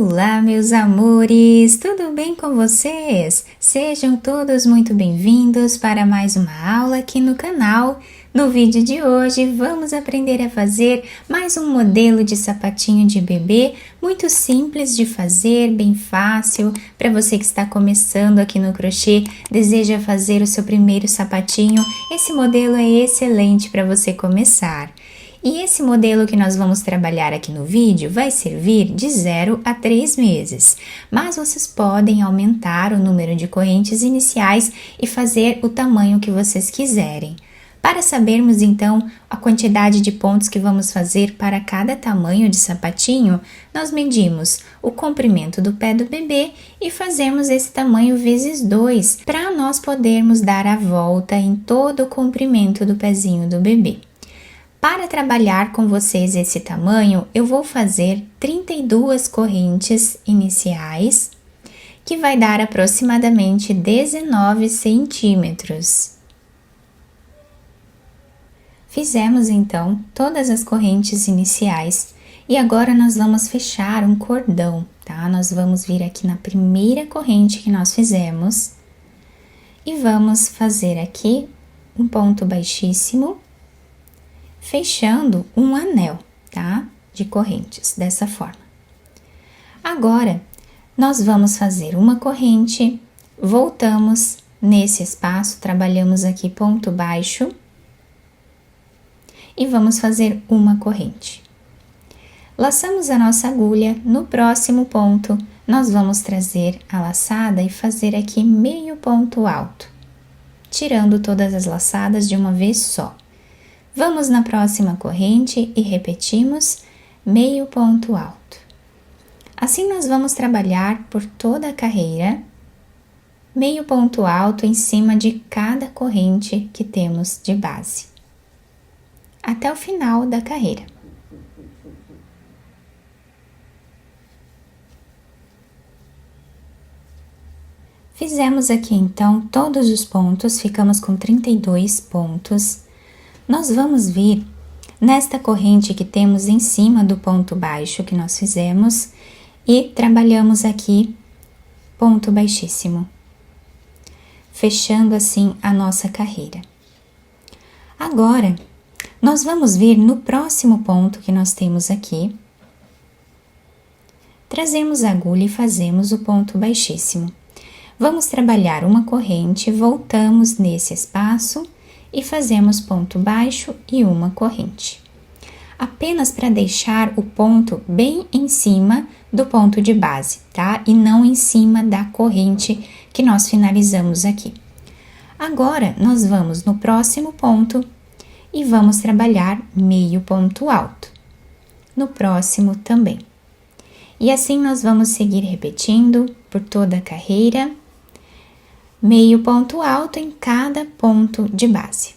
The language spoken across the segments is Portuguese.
Olá, meus amores! Tudo bem com vocês? Sejam todos muito bem-vindos para mais uma aula aqui no canal. No vídeo de hoje, vamos aprender a fazer mais um modelo de sapatinho de bebê, muito simples de fazer, bem fácil. Para você que está começando aqui no crochê, deseja fazer o seu primeiro sapatinho, esse modelo é excelente para você começar. E esse modelo que nós vamos trabalhar aqui no vídeo vai servir de 0 a 3 meses, mas vocês podem aumentar o número de correntes iniciais e fazer o tamanho que vocês quiserem. Para sabermos então a quantidade de pontos que vamos fazer para cada tamanho de sapatinho, nós medimos o comprimento do pé do bebê e fazemos esse tamanho vezes 2, para nós podermos dar a volta em todo o comprimento do pezinho do bebê. Para trabalhar com vocês esse tamanho, eu vou fazer 32 correntes iniciais, que vai dar aproximadamente 19 centímetros. Fizemos então todas as correntes iniciais e agora nós vamos fechar um cordão, tá? Nós vamos vir aqui na primeira corrente que nós fizemos e vamos fazer aqui um ponto baixíssimo, fechando um anel, tá? De correntes, dessa forma. Agora, nós vamos fazer uma corrente, voltamos nesse espaço, trabalhamos aqui ponto baixo e vamos fazer uma corrente. Laçamos a nossa agulha, no próximo ponto, nós vamos trazer a laçada e fazer aqui meio ponto alto, tirando todas as laçadas de uma vez só. Vamos na próxima corrente e repetimos meio ponto alto. Assim nós vamos trabalhar por toda a carreira, meio ponto alto em cima de cada corrente que temos de base, até o final da carreira. Fizemos aqui então todos os pontos, ficamos com 32 pontos. Nós vamos vir nesta corrente que temos em cima do ponto baixo que nós fizemos e trabalhamos aqui ponto baixíssimo, fechando assim a nossa carreira. Agora, nós vamos vir no próximo ponto que nós temos aqui, trazemos a agulha e fazemos o ponto baixíssimo. Vamos trabalhar uma corrente, voltamos nesse espaço e fazemos ponto baixo e uma corrente. Apenas para deixar o ponto bem em cima do ponto de base, tá? E não em cima da corrente que nós finalizamos aqui. Agora, nós vamos no próximo ponto e vamos trabalhar meio ponto alto. No próximo também. E assim nós vamos seguir repetindo por toda a carreira, meio ponto alto em cada ponto de base.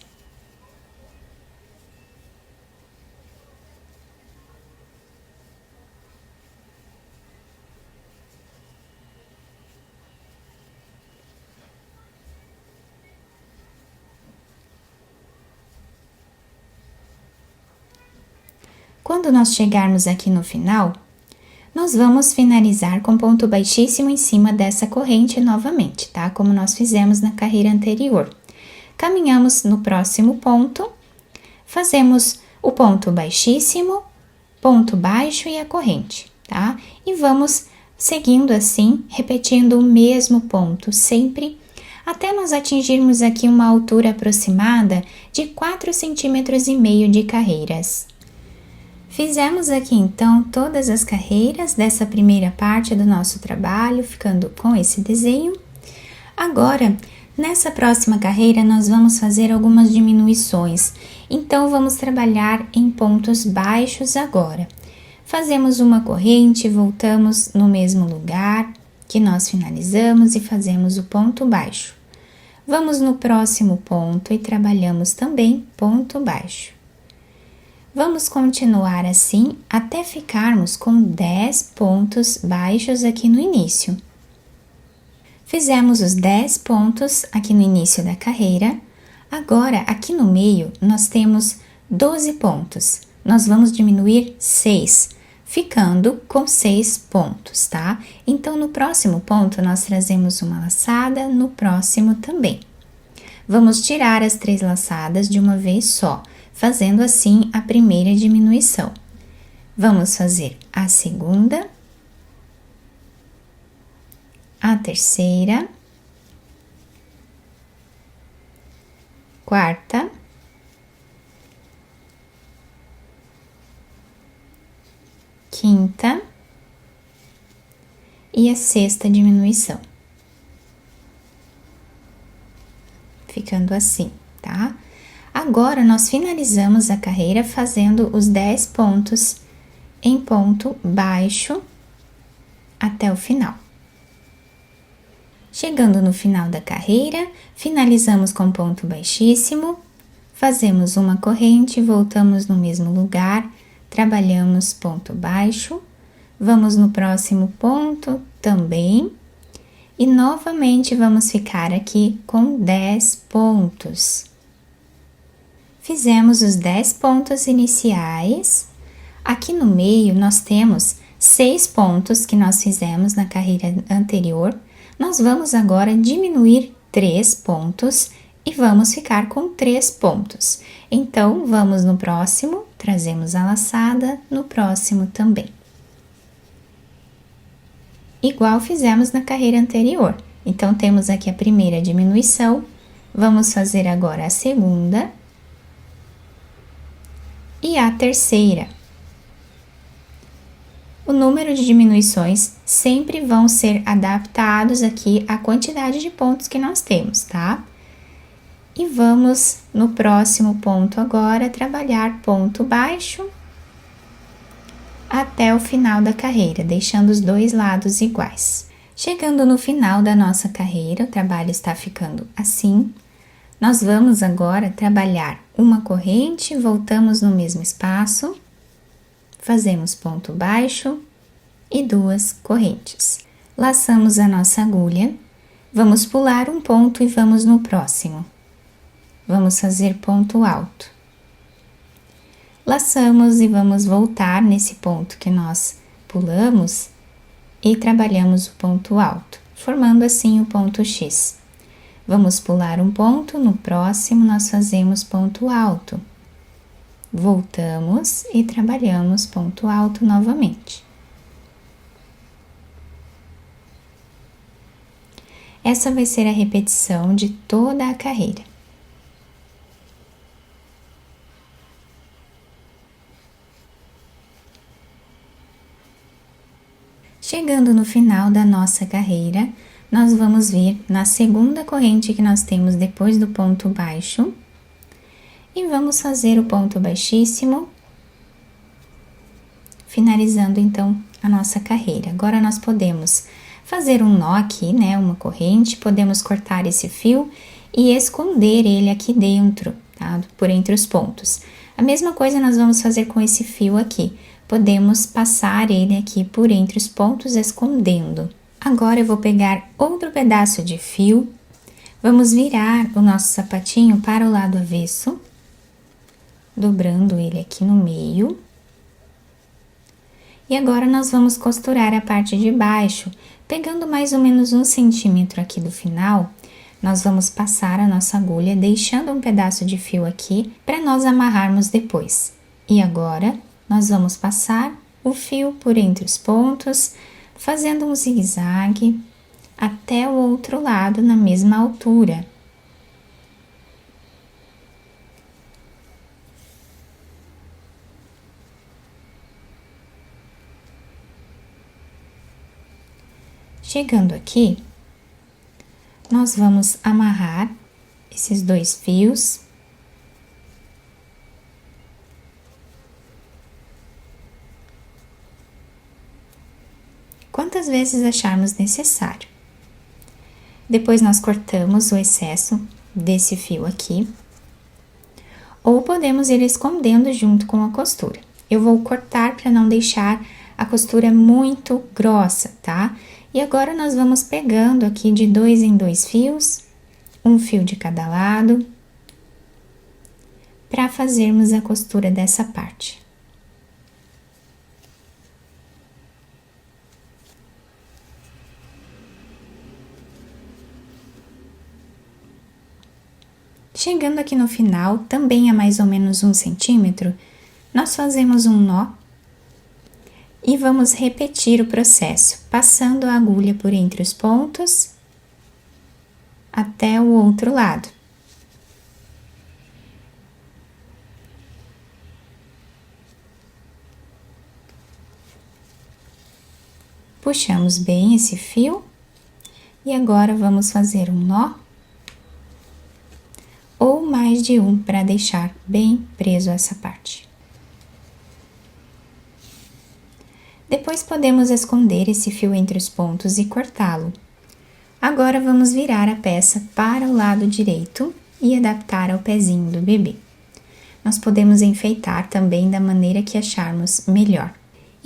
Quando nós chegarmos aqui no final, nós vamos finalizar com ponto baixíssimo em cima dessa corrente novamente, tá? Como nós fizemos na carreira anterior. Caminhamos no próximo ponto, fazemos o ponto baixíssimo, ponto baixo e a corrente, tá? E vamos seguindo assim, repetindo o mesmo ponto sempre, até nós atingirmos aqui uma altura aproximada de 4,5 centímetros de carreiras. Fizemos aqui então todas as carreiras dessa primeira parte do nosso trabalho, ficando com esse desenho. Agora, nessa próxima carreira, nós vamos fazer algumas diminuições, então vamos trabalhar em pontos baixos agora. Fazemos uma corrente, voltamos no mesmo lugar que nós finalizamos e fazemos o ponto baixo. Vamos no próximo ponto e trabalhamos também ponto baixo. Vamos continuar assim até ficarmos com 10 pontos baixos aqui no início. Fizemos os 10 pontos aqui no início da carreira. Agora, aqui no meio, nós temos 12 pontos. Nós vamos diminuir 6 ficando com 6 pontos, tá? Então, no próximo ponto, nós trazemos uma laçada, no próximo também. Vamos tirar as 3 laçadas de uma vez só, fazendo assim a primeira diminuição. Vamos fazer a segunda, a terceira, quarta, quinta e a sexta diminuição. Ficando assim, tá? Agora, nós finalizamos a carreira fazendo os 10 pontos em ponto baixo até o final. Chegando no final da carreira, finalizamos com ponto baixíssimo, fazemos uma corrente, voltamos no mesmo lugar, trabalhamos ponto baixo, vamos no próximo ponto também, e novamente vamos ficar aqui com 10 pontos. Fizemos os 10 pontos iniciais. Aqui no meio nós temos 6 pontos que nós fizemos na carreira anterior. Nós vamos agora diminuir 3 pontos e vamos ficar com 3 pontos. Então, vamos no próximo, trazemos a laçada, no próximo também. Igual fizemos na carreira anterior. Então, temos aqui a primeira diminuição, vamos fazer agora a segunda e a terceira. O número de diminuições sempre vão ser adaptados aqui à quantidade de pontos que nós temos, tá? E vamos no próximo ponto agora trabalhar ponto baixo até o final da carreira, deixando os dois lados iguais. Chegando no final da nossa carreira, o trabalho está ficando assim. Nós vamos agora trabalhar uma corrente, voltamos no mesmo espaço, fazemos ponto baixo e 2 correntes. Laçamos a nossa agulha, vamos pular um ponto e vamos no próximo. Vamos fazer ponto alto. Laçamos e vamos voltar nesse ponto que nós pulamos e trabalhamos o ponto alto, formando assim o ponto X. Vamos pular um ponto, no próximo nós fazemos ponto alto. Voltamos e trabalhamos ponto alto novamente. Essa vai ser a repetição de toda a carreira. Chegando no final da nossa carreira, nós vamos vir na segunda corrente que nós temos depois do ponto baixo e vamos fazer o ponto baixíssimo, finalizando então a nossa carreira. Agora nós podemos fazer um nó aqui, né, uma corrente, podemos cortar esse fio e esconder ele aqui dentro, tá, por entre os pontos. A mesma coisa nós vamos fazer com esse fio aqui. Podemos passar ele aqui por entre os pontos, escondendo. Agora eu vou pegar outro pedaço de fio, vamos virar o nosso sapatinho para o lado avesso, dobrando ele aqui no meio. E agora nós vamos costurar a parte de baixo, pegando mais ou menos 1 centímetro aqui do final, nós vamos passar a nossa agulha, deixando um pedaço de fio aqui para nós amarrarmos depois. E agora, nós vamos passar o fio por entre os pontos, fazendo um zigue-zague até o outro lado na mesma altura. Chegando aqui, nós vamos amarrar esses 2 fios. Quantas vezes acharmos necessário. Depois nós cortamos o excesso desse fio aqui, ou podemos ir escondendo junto com a costura. Eu vou cortar para não deixar a costura muito grossa, tá? E agora nós vamos pegando aqui de 2 em 2 fios, um fio de cada lado, para fazermos a costura dessa parte. Chegando aqui no final, também a mais ou menos 1 centímetro, nós fazemos um nó e vamos repetir o processo, passando a agulha por entre os pontos até o outro lado. Puxamos bem esse fio e agora vamos fazer um nó ou mais de um para deixar bem preso essa parte. Depois podemos esconder esse fio entre os pontos e cortá-lo. Agora vamos virar a peça para o lado direito e adaptar ao pezinho do bebê. Nós podemos enfeitar também da maneira que acharmos melhor.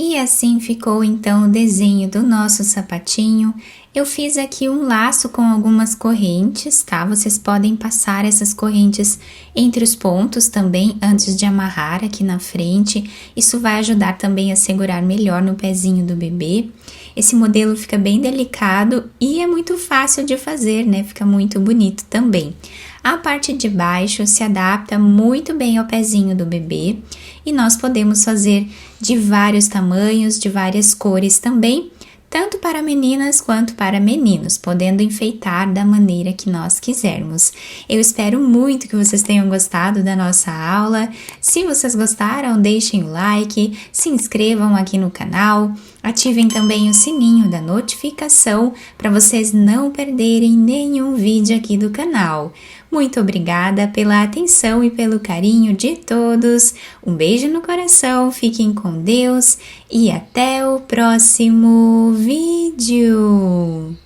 E assim ficou então o desenho do nosso sapatinho. Eu fiz aqui um laço com algumas correntes, tá? Vocês podem passar essas correntes entre os pontos também antes de amarrar aqui na frente. Isso vai ajudar também a segurar melhor no pezinho do bebê. Esse modelo fica bem delicado e é muito fácil de fazer, né? Fica muito bonito também. A parte de baixo se adapta muito bem ao pezinho do bebê e nós podemos fazer de vários tamanhos, de várias cores também, tanto para meninas quanto para meninos, podendo enfeitar da maneira que nós quisermos. Eu espero muito que vocês tenham gostado da nossa aula. Se vocês gostaram, deixem o like, se inscrevam aqui no canal, ativem também o sininho da notificação para vocês não perderem nenhum vídeo aqui do canal. Muito obrigada pela atenção e pelo carinho de todos. Um beijo no coração, fiquem com Deus e até o próximo vídeo.